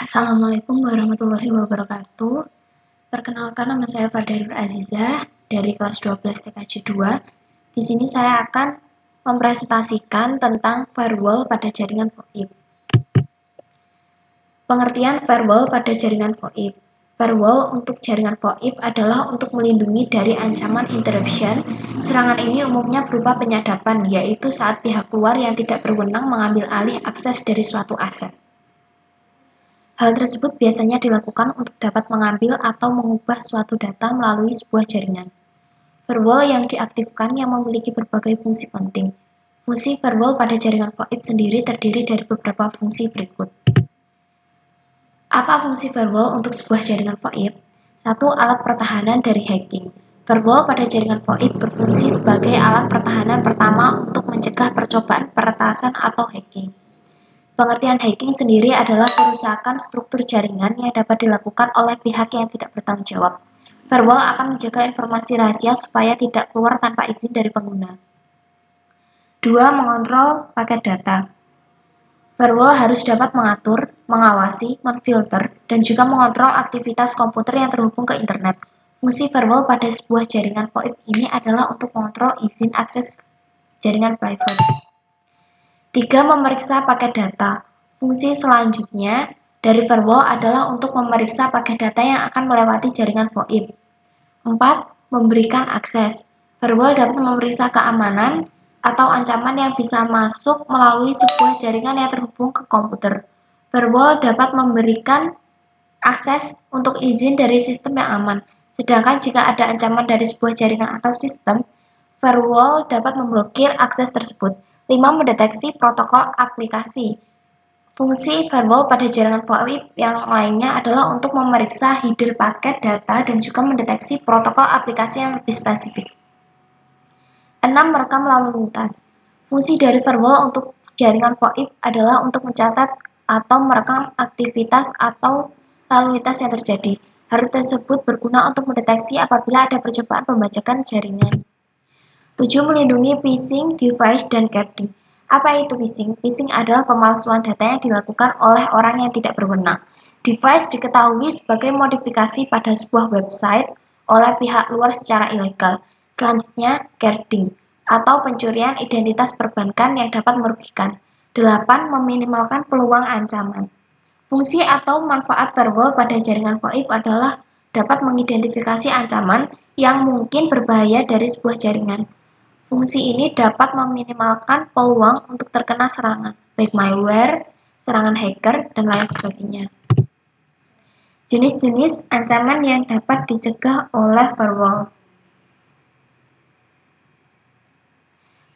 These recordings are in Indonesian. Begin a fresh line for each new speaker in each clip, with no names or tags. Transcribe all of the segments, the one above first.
Assalamualaikum warahmatullahi wabarakatuh. Perkenalkan, nama saya Fardariur Azizah dari kelas 12 TKJ 2. Di sini saya akan mempresentasikan tentang firewall pada jaringan VoIP. Pengertian firewall pada jaringan VoIP. Firewall untuk jaringan VoIP adalah untuk melindungi dari ancaman interruption. Serangan ini umumnya berupa penyadapan, yaitu saat pihak luar yang tidak berwenang mengambil alih akses dari suatu aset. Hal tersebut biasanya dilakukan untuk dapat mengambil atau mengubah suatu data melalui sebuah jaringan. Firewall yang diaktifkan yang memiliki berbagai fungsi penting. Fungsi firewall pada jaringan VoIP sendiri terdiri dari beberapa fungsi berikut. Apa fungsi firewall untuk sebuah jaringan VoIP? 1. Alat pertahanan dari hacking. Firewall pada jaringan VoIP berfungsi sebagai alat pertahanan pertama untuk mencegah percobaan peretasan atau hacking. Pengertian hacking sendiri adalah kerusakan struktur jaringan yang dapat dilakukan oleh pihak yang tidak bertanggung jawab. Firewall akan menjaga informasi rahasia supaya tidak keluar tanpa izin dari pengguna. 2. Mengontrol paket data. Firewall harus dapat mengatur, mengawasi, menfilter, dan juga mengontrol aktivitas komputer yang terhubung ke internet. Fungsi firewall pada sebuah jaringan VoIP ini adalah untuk mengontrol izin akses jaringan private. 3. Memeriksa paket data. Fungsi selanjutnya dari firewall adalah untuk memeriksa paket data yang akan melewati jaringan VoIP. 4. Memberikan akses. Firewall dapat memeriksa keamanan atau ancaman yang bisa masuk melalui sebuah jaringan yang terhubung ke komputer. Firewall dapat memberikan akses untuk izin dari sistem yang aman. Sedangkan jika ada ancaman dari sebuah jaringan atau sistem, firewall dapat memblokir akses tersebut. 5. Mendeteksi protokol aplikasi. Fungsi firewall pada jaringan VoIP yang lainnya adalah untuk memeriksa header paket data dan juga mendeteksi protokol aplikasi yang lebih spesifik. 6. Merekam lalu lintas. Fungsi dari firewall untuk jaringan VoIP adalah untuk mencatat atau merekam aktivitas atau lalu lintas yang terjadi. Hal tersebut berguna untuk mendeteksi apabila ada percobaan pembajakan jaringan. 7. Melindungi phishing, device, dan caching. Apa itu phishing? Phishing adalah pemalsuan data yang dilakukan oleh orang yang tidak berwenang. Device diketahui sebagai modifikasi pada sebuah website oleh pihak luar secara ilegal. Selanjutnya, caching atau pencurian identitas perbankan yang dapat merugikan. 8. Meminimalkan peluang ancaman. Fungsi atau manfaat firewall pada jaringan VoIP adalah dapat mengidentifikasi ancaman yang mungkin berbahaya dari sebuah jaringan. Fungsi ini dapat meminimalkan peluang untuk terkena serangan, baik malware, serangan hacker, dan lain sebagainya. Jenis-jenis ancaman yang dapat dicegah oleh firewall.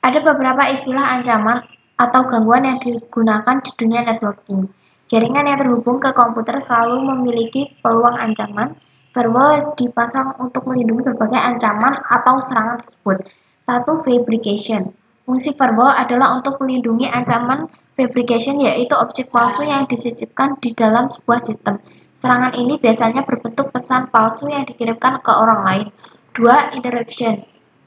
Ada beberapa istilah ancaman atau gangguan yang digunakan di dunia networking. Jaringan yang terhubung ke komputer selalu memiliki peluang ancaman. Firewall dipasang untuk melindungi berbagai ancaman atau serangan tersebut. 1. Fabrication. Fungsi firewall adalah untuk melindungi ancaman fabrication, yaitu objek palsu yang disisipkan di dalam sebuah sistem. Serangan ini biasanya berbentuk pesan palsu yang dikirimkan ke orang lain. 2. Interruption.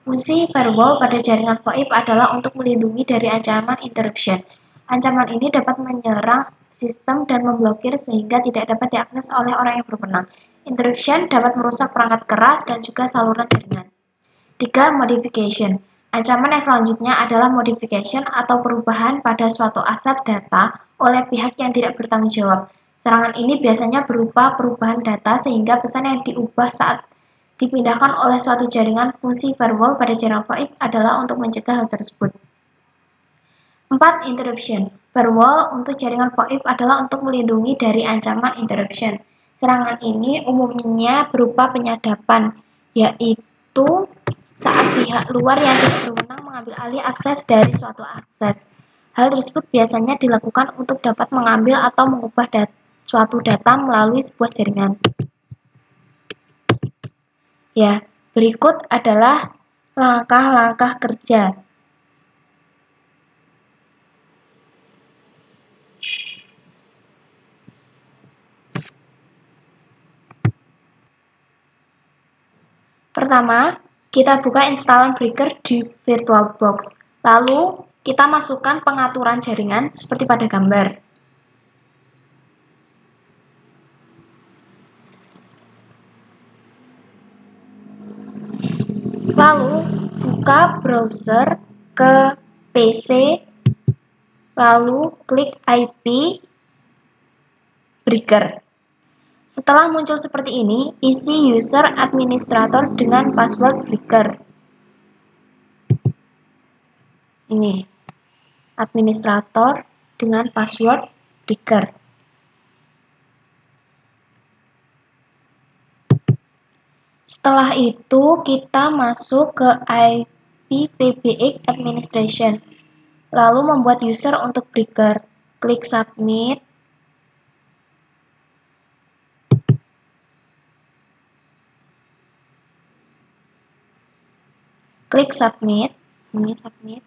Fungsi firewall pada jaringan VoIP adalah untuk melindungi dari ancaman interruption. Ancaman ini dapat menyerang sistem dan memblokir sehingga tidak dapat diakses oleh orang yang berwenang. Interruption dapat merusak perangkat keras dan juga saluran jaringan. 3. Modification. Ancaman yang selanjutnya adalah modification atau perubahan pada suatu aset data oleh pihak yang tidak bertanggung jawab. Serangan ini biasanya berupa perubahan data sehingga pesan yang diubah saat dipindahkan oleh suatu jaringan. Fungsi firewall pada jaringan VoIP adalah untuk mencegah hal tersebut. 4. Interruption. Firewall untuk jaringan VoIP adalah untuk melindungi dari ancaman interruption. Serangan ini umumnya berupa penyadapan, yaitu saat pihak luar yang tidak berwenang mengambil alih akses dari suatu akses. Hal tersebut biasanya dilakukan untuk dapat mengambil atau mengubah suatu data melalui sebuah jaringan. Berikut adalah langkah-langkah kerja. Pertama, kita buka instalan breaker di VirtualBox. Lalu, kita masukkan pengaturan jaringan seperti pada gambar. Lalu buka browser ke PC, lalu klik IP breaker. Setelah muncul seperti ini, isi user administrator dengan password breaker. Ini administrator dengan password breaker. Setelah itu kita masuk ke IPPBX administration, lalu membuat user untuk breaker. Klik submit. Klik submit. Ini submit.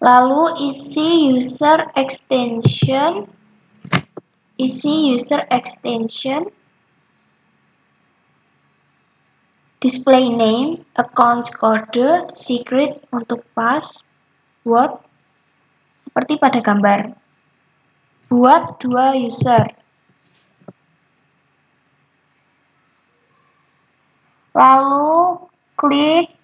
Lalu isi user extension, display name, account kode, secret untuk password seperti pada gambar. Buat 2 user. Lalu klik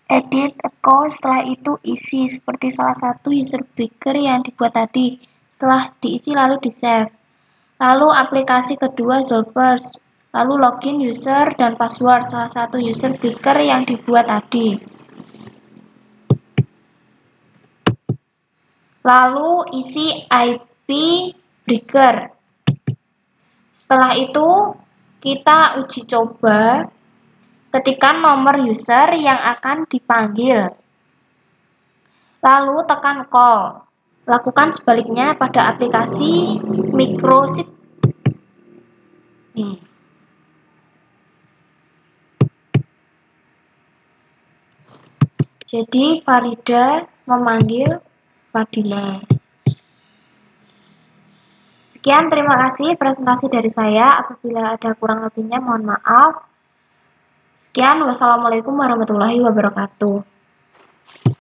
edit account, setelah itu isi seperti salah satu user breaker yang dibuat tadi. Setelah diisi lalu di-save. Lalu aplikasi kedua Solvers. Lalu login user dan password salah satu user breaker yang dibuat tadi. Lalu isi IP breaker. Setelah itu kita uji coba, ketikkan nomor user yang akan dipanggil. Lalu tekan call. Lakukan sebaliknya pada aplikasi Microsoft. Jadi Farida memanggil Fadila. Sekian, terima kasih presentasi dari saya. Apabila ada kurang lebihnya mohon maaf. Sekian, wassalamualaikum warahmatullahi wabarakatuh.